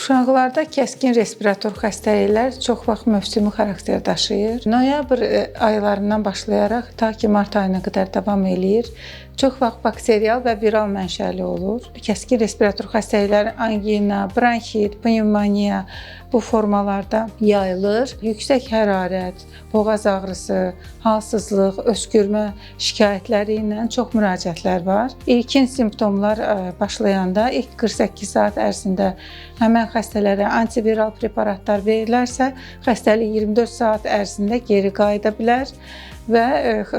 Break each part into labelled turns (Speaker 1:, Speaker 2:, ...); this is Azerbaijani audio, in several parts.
Speaker 1: Uşaqlarda kəskin respirator xəstəliklər çox vaxt mövsümi xarakter daşıyır. Noyabr aylarından başlayaraq ta ki mart ayına qədər davam eləyir. Çox vaxt bakterial və viral mənşəli olur. Kəskin respirator xəstəlikləri angina, bronxit, pnevmoniya bu formalarda yayılır. Yüksək hərarət, boğaz ağrısı, halsızlıq, öskürmə şikayətləri ilə çox müraciətlər var. İlkin simptomlar başlayanda ilk 48 saat ərzində həmən xəstələrə antiviral preparatlar verilərsə, xəstəlik 24 saat ərzində geri qayıda bilər və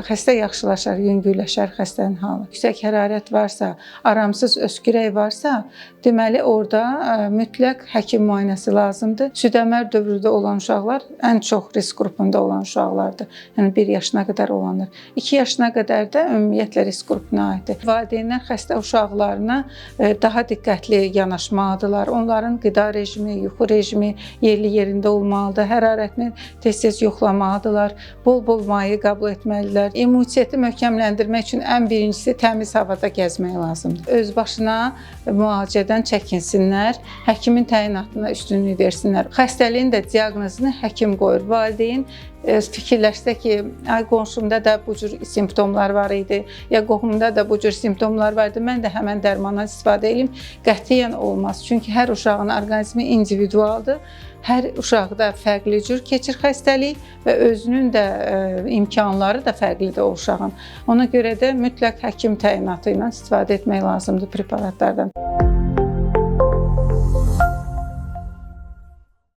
Speaker 1: xəstə yaxşılaşar, yüngülləşər xəstənin halı. Yüksək hərarət varsa, aramsız öskürək varsa, deməli orada mütləq həkim müayinəsi lazımdır. Südəmər dövründə olan uşaqlar ən çox risk qrupunda olan uşaqlardır. Yəni 1 yaşına qədər olanlar. 2 yaşına qədər də ümumiyyətlə risk qrupuna aiddir. Valideynlər xəstə uşaqlarına daha diqqətli yanaşmalıdırlar. Onların qida rejimi, yuxu rejimi yerli yerində olmalıdır. Hərarətini tez-tez yoxlamalıdırlar. Bol-bol maye qəbul etməlidirlər. İmmuniteti möhkəmləndirmək üçün ən birincisi təmiz havada gəzmək lazımdır. Öz başına müalicədən çəkinsinlər, həkimin təyinatına üstünlük versinlər. Xəstəliyin də diaqnozunu həkim qoyur. Valideyn fikirləşsə ki, ay qonşumda da bu cür simptomlar var idi, ya qohumda da bu cür simptomlar var idi, mən də həmən dərmandan istifadə edeyim. Qətiyyən olmaz. Çünki hər uşağın orqanizmi individualdır. Hər uşaqda fərqli cür keçir xəstəlik və özünün də imkanları da fərqlidir o uşağın. Ona görə də mütləq həkim təyinatı ilə istifadə etmək lazımdır preparatlardan.